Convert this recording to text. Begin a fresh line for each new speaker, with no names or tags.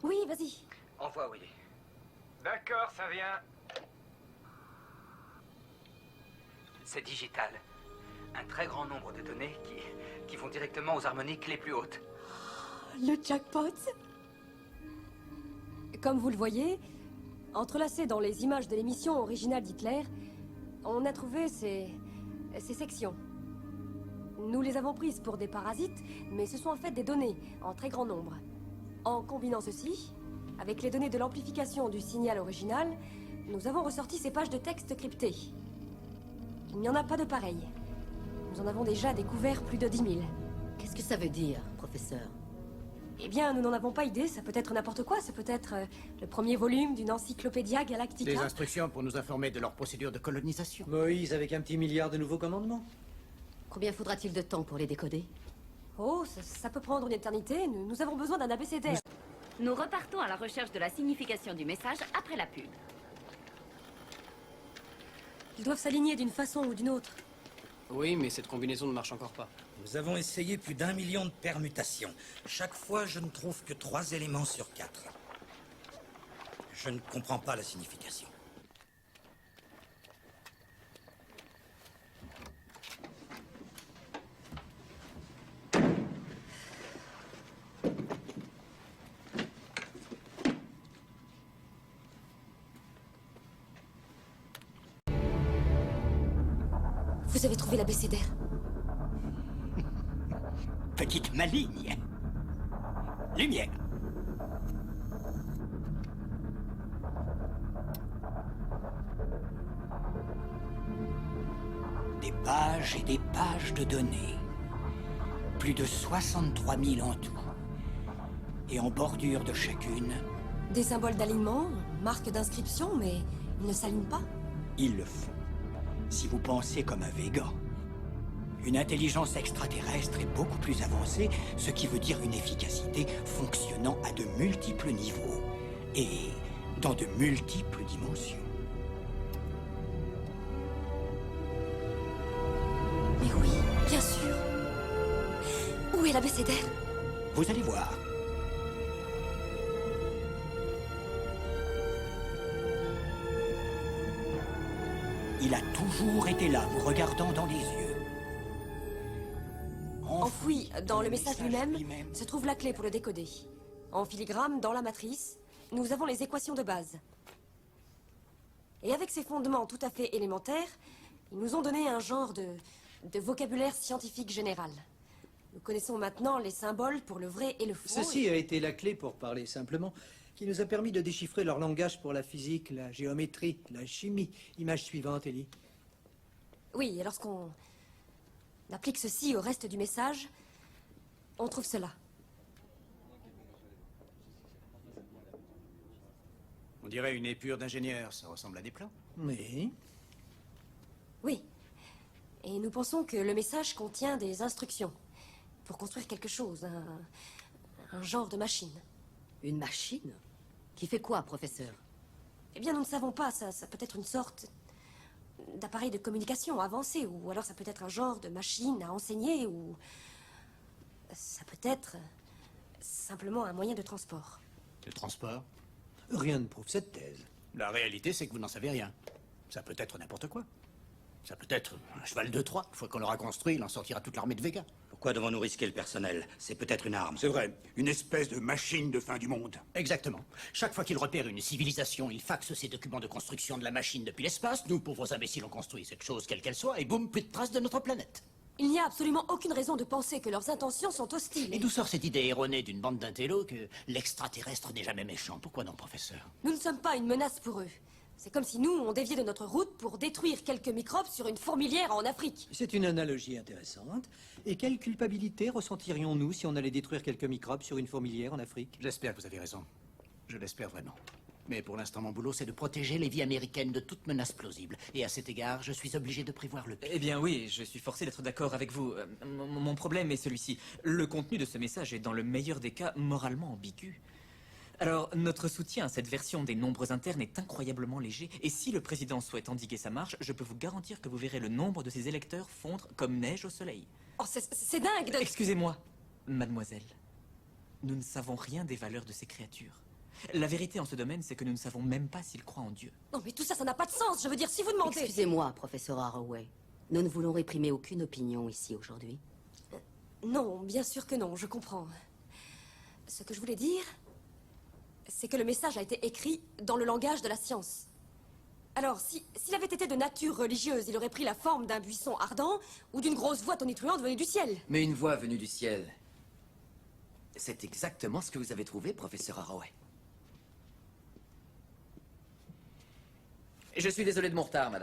Oui, vas-y.
Envoie, Willy.
D'accord, ça vient.
C'est digital. Un très grand nombre de données qui vont directement aux harmoniques les plus hautes.
Le jackpot. Comme vous le voyez, entrelacées dans les images de l'émission originale d'Hitler, on a trouvé ces sections. Nous les avons prises pour des parasites, mais ce sont en fait des données, en très grand nombre. En combinant ceci, avec les données de l'amplification du signal original, nous avons ressorti ces pages de texte cryptées. Il n'y en a pas de pareilles. Nous en avons déjà découvert plus de 10 000.
Qu'est-ce que ça veut dire, professeur?
Eh bien, nous n'en avons pas idée, ça peut être n'importe quoi, ça peut être le premier volume d'une encyclopédia galactica.
Des instructions pour nous informer de leur procédure de colonisation.
Moïse avec un petit milliard de nouveaux commandements.
Combien faudra-t-il de temps pour les décoder?
Oh, ça peut prendre une éternité, nous avons besoin d'un abécédaire.
Nous repartons à la recherche de la signification du message après la pub.
Ils doivent s'aligner d'une façon ou d'une autre.
Oui, mais cette combinaison ne marche encore pas.
Nous avons essayé plus d'1 million de permutations. Chaque fois, je ne trouve que 3 éléments sur 4. Je ne comprends pas la signification.
Vous avez trouvé l'abécédaire.
Petite maligne. Lumière. Des pages et des pages de données. Plus de 63 000 en tout. Et en bordure de chacune,
Des symboles d'alignement, marques d'inscription, mais ils ne s'alignent pas.
ils le font. Si vous pensez comme un végan. Une intelligence extraterrestre est beaucoup plus avancée, ce qui veut dire une efficacité fonctionnant à de multiples niveaux et dans de multiples dimensions.
Mais oui, bien sûr. Où est l'abécédaire?
Vous allez voir. Il a toujours été là, vous regardant dans les yeux.
Enfoui dans le message lui-même se trouve la clé pour le décoder. En filigrane, dans la matrice, nous avons les équations de base. Et avec ces fondements tout à fait élémentaires, ils nous ont donné un genre de vocabulaire scientifique général. Nous connaissons maintenant les symboles pour le vrai et le faux.
Ceci a été la clé, pour parler simplement, qui nous a permis de déchiffrer leur langage pour la physique, la géométrie, la chimie. Image suivante, Ellie.
Oui, et lorsqu'on applique ceci au reste du message, on trouve cela.
On dirait une épure d'ingénieur, ça ressemble à des plans.
Oui.
Oui. Et nous pensons que le message contient des instructions pour construire quelque chose, un genre de machine.
Une machine? Qui fait quoi, professeur?
Eh bien, nous ne savons pas, ça peut être une sorte d'appareil de communication avancé, ou alors ça peut être un genre de machine à enseigner, ou ça peut être simplement un moyen de transport.
Le transport?
Rien ne prouve cette thèse.
La réalité, c'est que vous n'en savez rien. Ça peut être n'importe quoi. Ça peut être un cheval de Troie. Une fois qu'on l'aura construit, il en sortira toute l'armée de Vega.
Pourquoi devons-nous risquer le personnel? C'est peut-être une arme.
C'est vrai, une espèce de machine de fin du monde.
Exactement. Chaque fois qu'il repère une civilisation, il faxe ses documents de construction de la machine depuis l'espace. Nous, pauvres imbéciles, on construit cette chose quelle qu'elle soit, et boum, plus de traces de notre planète.
Il n'y a absolument aucune raison de penser que leurs intentions sont hostiles.
Et d'où sort cette idée erronée d'une bande d'intellos que l'extraterrestre n'est jamais méchant? Pourquoi non, professeur?
Nous ne sommes pas une menace pour eux. C'est comme si nous, on déviait de notre route pour détruire quelques microbes sur une fourmilière en Afrique.
C'est une analogie intéressante. Et quelle culpabilité ressentirions-nous si on allait détruire quelques microbes sur une fourmilière en Afrique?
J'espère que vous avez raison. Je l'espère vraiment. Mais pour l'instant, mon boulot, c'est de protéger les vies américaines de toute menace plausible. Et à cet égard, je suis obligé de prévoir le pire.
Eh bien oui, je suis forcé d'être d'accord avec vous. Mon problème est celui-ci. Le contenu de ce message est dans le meilleur des cas moralement ambigu. Alors, notre soutien à cette version des nombres internes est incroyablement léger, et si le président souhaite endiguer sa marche, je peux vous garantir que vous verrez le nombre de ses électeurs fondre comme neige au soleil.
Oh, c'est dingue de...
Excusez-moi, mademoiselle. Nous ne savons rien des valeurs de ces créatures. La vérité en ce domaine, c'est que nous ne savons même pas s'il croit en Dieu.
Non, mais tout ça, ça n'a pas de sens. Je veux dire, si vous demandez...
Excusez-moi, professeur Haraway. Nous ne voulons réprimer aucune opinion ici aujourd'hui.
Non, bien sûr que non, je comprends. Ce que je voulais dire, c'est que le message a été écrit dans le langage de la science. Alors, s'il avait été de nature religieuse, il aurait pris la forme d'un buisson ardent ou d'une grosse voix tonitruante venue du ciel.
Mais une voix venue du ciel, c'est exactement ce que vous avez trouvé, professeur Haraway. Je suis désolé de mon retard, madame.